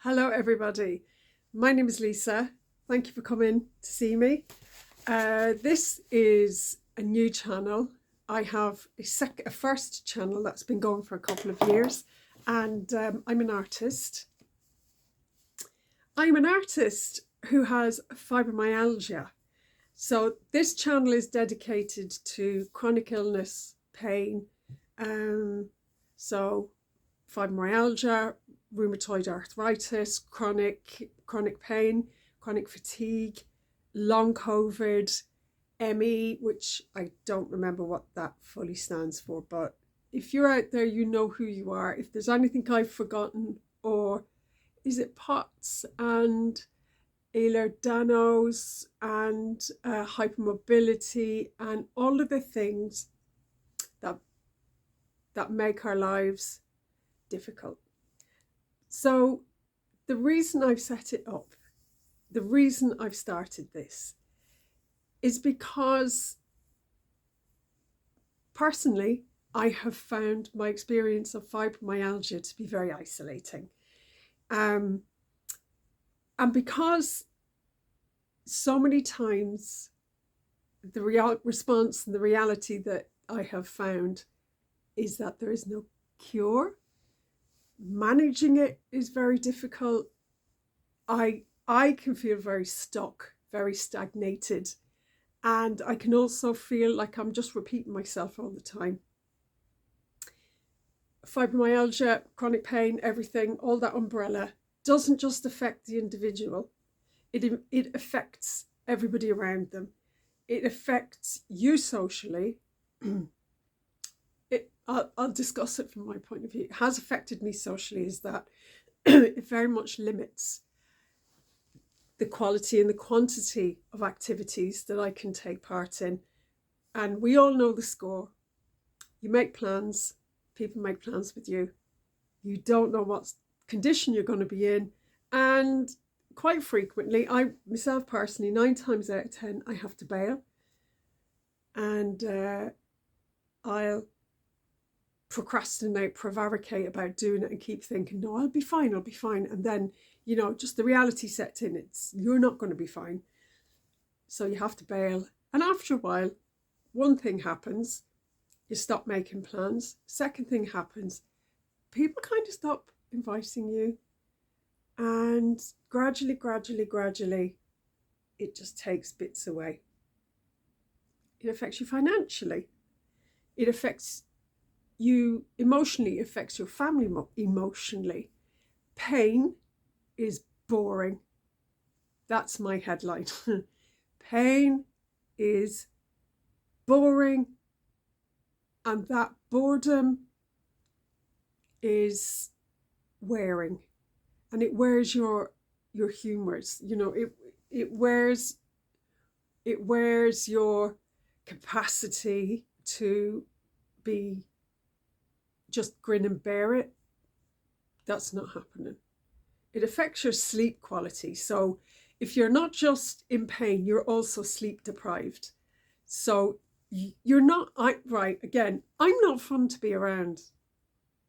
Hello everybody, my name is Lisa. Thank you for coming to see me. This is a new channel. I have a first channel that's been going for a couple of years, and I'm an artist. I'm an artist who has fibromyalgia. So this channel is dedicated to chronic illness, pain, so fibromyalgia, rheumatoid arthritis, chronic pain, chronic fatigue, long COVID, ME, which I don't remember what that fully stands for, but if you're out there, you know who you are. If there's anything I've forgotten, or is it POTS and Ehlers-Danlos and hypermobility and all of the things that make our lives difficult. So the reason I've set it up, the reason I've started this, is because personally I have found my experience of fibromyalgia to be very isolating. And because so many times the response and the reality that I have found is that there is no cure. Managing it is very difficult. I can feel very stuck, very stagnated, and I can also feel like I'm just repeating myself all the time. Fibromyalgia, chronic pain, everything, all that umbrella doesn't just affect the individual. It affects everybody around them. It affects you socially. I'll discuss it from my point of view. It has affected me socially, is that it very much limits the quality and the quantity of activities that I can take part in. And we all know the score. You make plans, people make plans with you. You don't know what condition you're going to be in. And quite frequently, I myself personally, 9 times out of 10, I have to bail. And I'll procrastinate, prevaricate about doing it and keep thinking, no, I'll be fine. And then, just the reality sets in. You're not going to be fine. So you have to bail. And after a while, one thing happens, you stop making plans. Second thing happens, people kind of stop inviting you. And gradually, it just takes bits away. It affects you financially. It affects you emotionally, affects your family emotionally. Pain is boring. That's my headline. Pain is boring, and that boredom is wearing, and it wears your humors. It wears your capacity to be just grin and bear it. That's not happening. It affects your sleep quality. So if you're not just in pain, you're also sleep deprived. So you're not, again, I'm not fun to be around.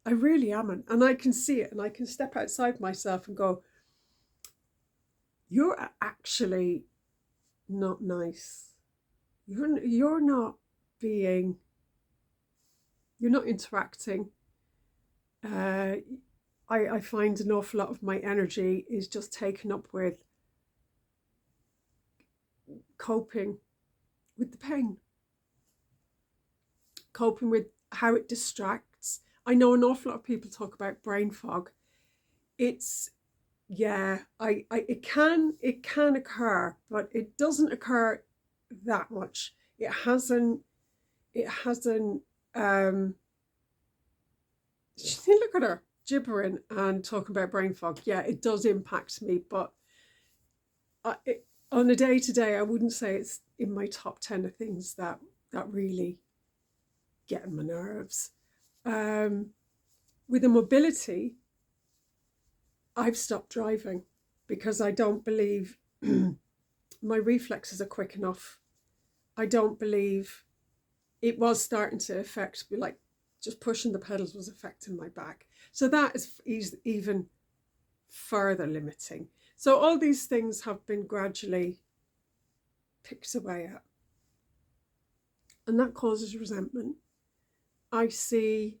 I really am. And I can see it, and I can step outside myself and go, you're actually not nice. You're not interacting. I find an awful lot of my energy is just taken up with coping with the pain, coping with how it distracts. I know an awful lot of people talk about brain fog. It can occur, but it doesn't occur that much. It hasn't look at her gibbering and talking about brain fog. Yeah, it does impact me, but on a day-to-day, I wouldn't say it's in my top 10 of things that really get on my nerves. With the mobility, I've stopped driving because I don't believe my reflexes are quick enough. I don't believe it was starting to affect me, like just pushing the pedals was affecting my back. So that is even further limiting. So all these things have been gradually picked away at. And that causes resentment. I see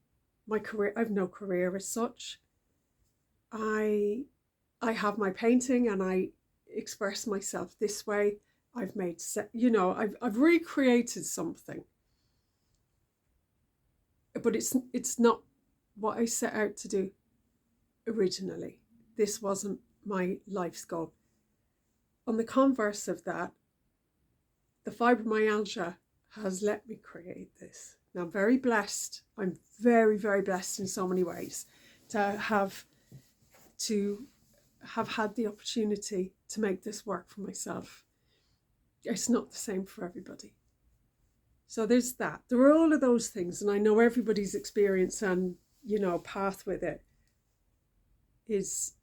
my career, I've no career as such. I have my painting and I express myself this way. I've made, I've recreated something. But it's not what I set out to do originally. This wasn't my life's goal. On the converse of that, the fibromyalgia has let me create this. Now, I'm very blessed. I'm very, very blessed in so many ways to have had the opportunity to make this work for myself. It's not the same for everybody. So there's that. There are all of those things, and I know everybody's experience and, path with it is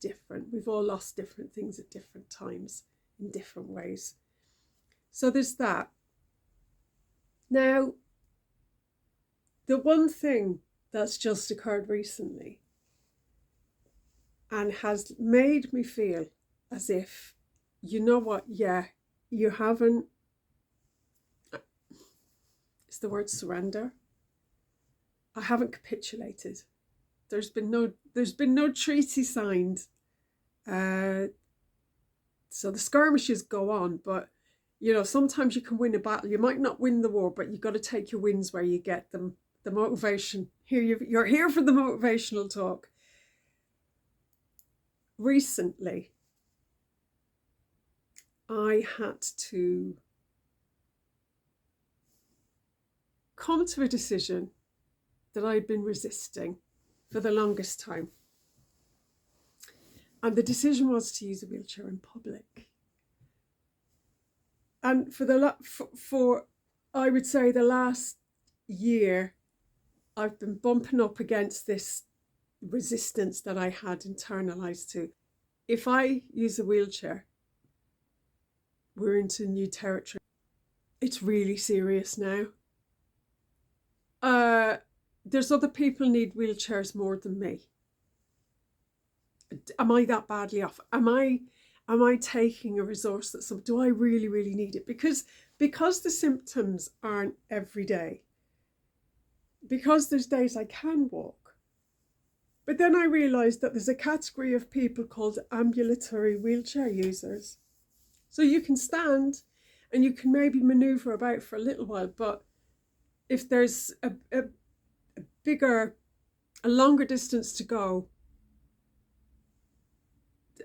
different. We've all lost different things at different times in different ways. So there's that. Now, the one thing that's just occurred recently and has made me feel as if, you haven't, it's the word surrender. I haven't capitulated. There's been no treaty signed. So the skirmishes go on, but sometimes you can win a battle. You might not win the war, but you've got to take your wins where you get them. The motivation. You're here for the motivational talk. Recently, I had to come to a decision that I'd been resisting for the longest time. And the decision was to use a wheelchair in public. And for I would say the last year, I've been bumping up against this resistance that I had internalized to. If I use a wheelchair, we're into new territory. It's really serious now. There's other people need wheelchairs more than me. Am I that badly off? Am I taking a resource that do I really, really need it? Because the symptoms aren't every day. Because there's days I can walk. But then I realised that there's a category of people called ambulatory wheelchair users. So you can stand and you can maybe manoeuvre about for a little while, but if there's a longer distance to go,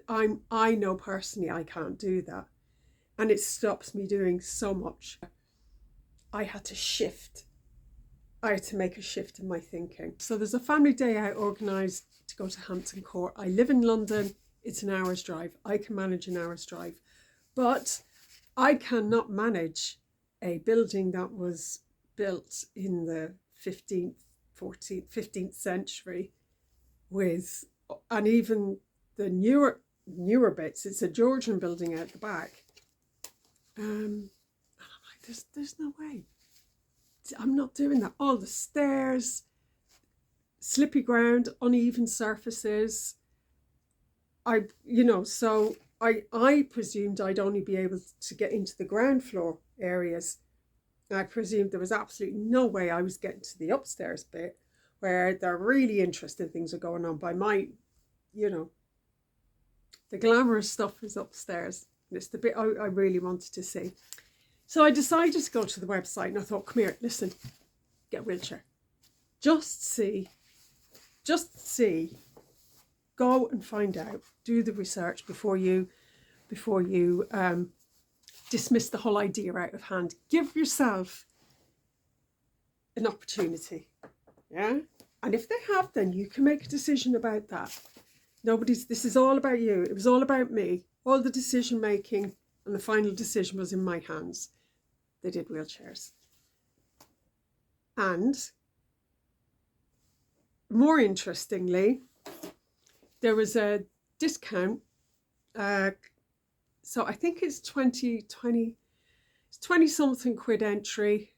I know personally I can't do that. And it stops me doing so much. I had to shift. I had to make a shift in my thinking. So there's a family day out organised to go to Hampton Court. I live in London. It's an hour's drive. I can manage an hour's drive. But I cannot manage a building that was built in the 15th century and even the newer bits. It's a Georgian building out the back. And I'm like, there's no way. I'm not doing that. All the stairs, slippy ground, uneven surfaces. So I presumed I'd only be able to get into the ground floor areas. I presumed there was absolutely no way I was getting to the upstairs bit where the really interesting things are going on. By my, the glamorous stuff is upstairs. And it's the bit I really wanted to see. So I decided to go to the website and I thought, come here, listen, get a wheelchair. Just see, go and find out, do the research before you dismiss the whole idea out of hand. Give yourself an opportunity, yeah? And if they have, then you can make a decision about that. This is all about you. It was all about me. All the decision making and the final decision was in my hands. They did wheelchairs. And more interestingly, there was a discount. So I think it's 20 something quid entry.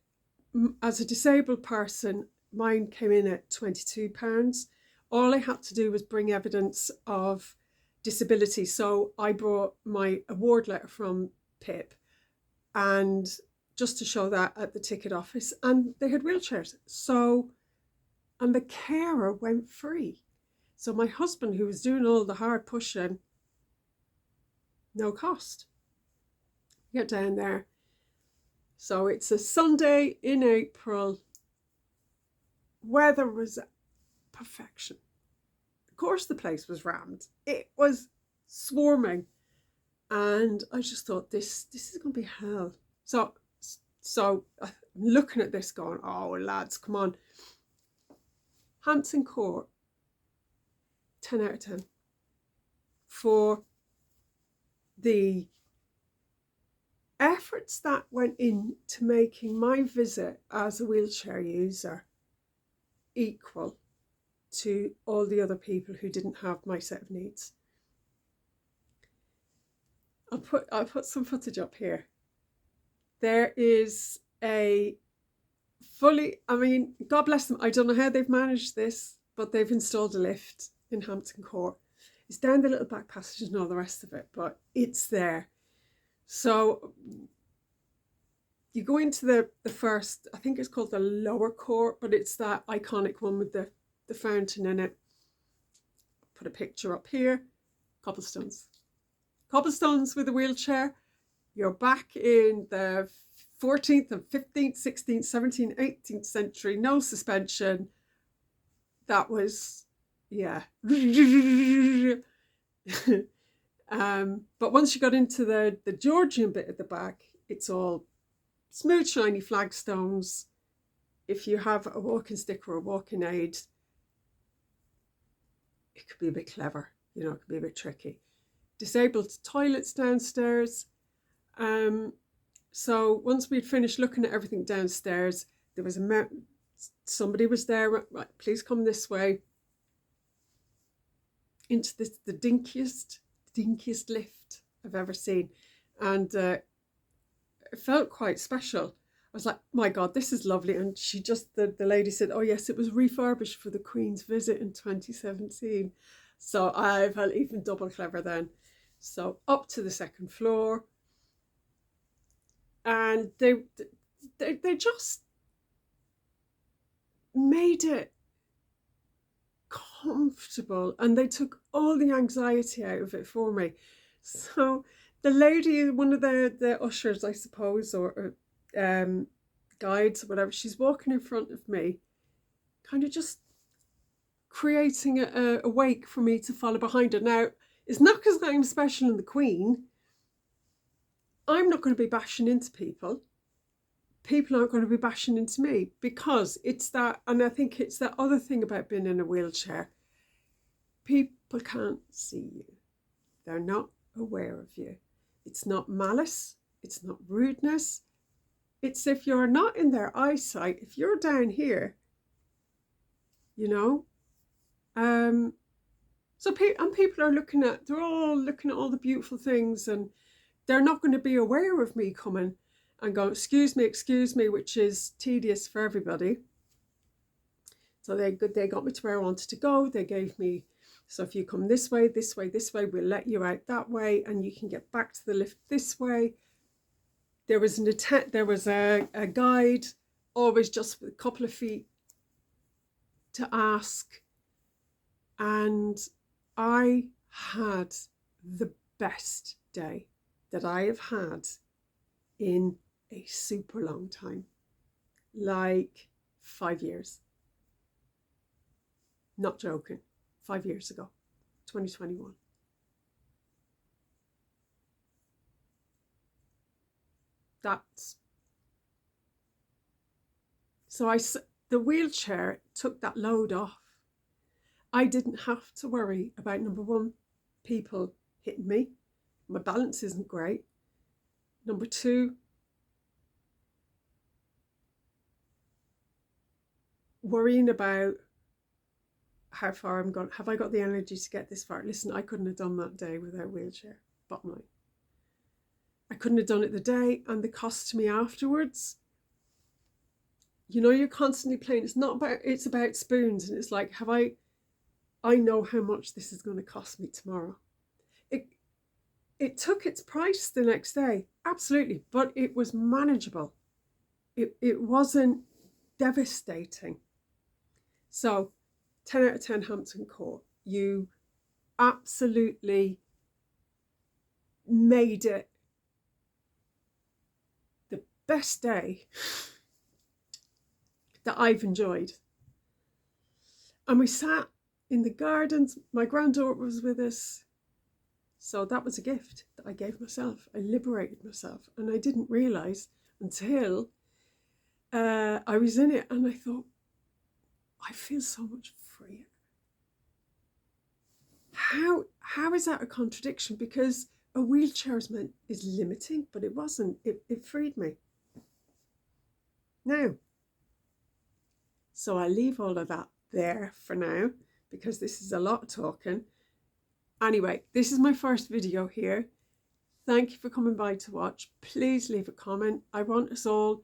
As a disabled person, mine came in at £22. All I had to do was bring evidence of disability. So I brought my award letter from PIP, and just to show that at the ticket office, and they had wheelchairs. So, and the carer went free. So my husband, who was doing all the hard pushing, no cost. Get down there. So it's a Sunday in April. Weather was perfection. Of course the place was rammed. It was swarming. And I just thought, this is going to be hell. So I'm looking at this going, oh, lads, come on. Hampton Court, 10 out of 10. For the efforts that went into making my visit as a wheelchair user equal to all the other people who didn't have my set of needs. I'll put some footage up here. There is a fully, I mean, God bless them, I don't know how they've managed this, but they've installed a lift in Hampton Court. It's down the little back passage and all the rest of it, but it's there. So you go into the first, I think it's called the lower court, but it's that iconic one with the fountain in it. Put a picture up here. Cobblestones with a wheelchair. You're back in the 14th and 15th, 16th, 17th, 18th century. No suspension. That was, yeah. But once you got into the Georgian bit at the back, it's all smooth, shiny flagstones. If you have a walking stick or a walking aid, it could be a bit clever, you know, it could be a bit tricky. Disabled toilets downstairs. So once we'd finished looking at everything downstairs, there was somebody was there, right, please come this way. Into the dinkiest lift I've ever seen. And it felt quite special. I was like, my God, this is lovely. And she just, the lady said, oh yes, it was refurbished for the Queen's visit in 2017. So I felt even double clever then. So up to the second floor. And they just made it comfortable, and they took all the anxiety out of it for me. So the lady, one of the ushers, I suppose, or guides or whatever, she's walking in front of me, kind of just creating a wake for me to follow behind her. Now, it's not because I'm special and the Queen. I'm not going to be bashing into people. People aren't going to be bashing into me, because it's that, and I think it's that other thing about being in a wheelchair. People can't see you. They're not aware of you. It's not malice. It's not rudeness. It's if you're not in their eyesight, if you're down here, you know. So people are they're all looking at all the beautiful things, and they're not going to be aware of me coming and go, excuse me, which is tedious for everybody. So they got me to where I wanted to go. They gave me, so if you come this way, we'll let you out that way, and you can get back to the lift this way. There was a guide, always just with a couple of feet to ask. And I had the best day that I have had in a super long time, like 5 years. Not joking, 5 years ago, 2021. The wheelchair took that load off. I didn't have to worry about, number one, people hitting me. My balance isn't great. Number two, worrying about how far I'm going. Have I got the energy to get this far? Listen, I couldn't have done that day without a wheelchair, bottom line. I couldn't have done it the day, and the cost to me afterwards. You know, you're constantly playing. It's about spoons, and it's like, I know how much this is going to cost me tomorrow. It took its price the next day, absolutely, but it was manageable. It wasn't devastating. So 10 out of 10 Hampton Court. You absolutely made it the best day that I've enjoyed. And we sat in the gardens. My granddaughter was with us. So that was a gift that I gave myself. I liberated myself. And I didn't realise until I was in it, and I thought, I feel so much freer. How is that a contradiction? Because a wheelchair is limiting, but it wasn't. It freed me. Now, so I leave all of that there for now, because this is a lot of talking. Anyway, this is my first video here. Thank you for coming by to watch. Please leave a comment. I want us all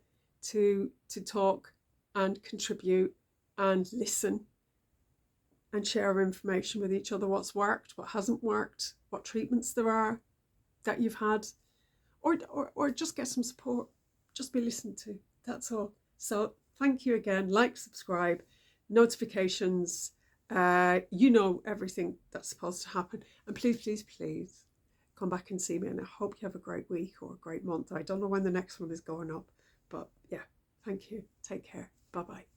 to talk and contribute and listen and share our information with each other, what's worked, what hasn't worked, what treatments there are that you've had, or just get some support, just be listened to, that's all. So thank you again. Like, subscribe, notifications, you know everything that's supposed to happen. And please, please, please come back and see me, and I hope you have a great week or a great month. I don't know when the next one is going up, but yeah, thank you. Take care. Bye-bye.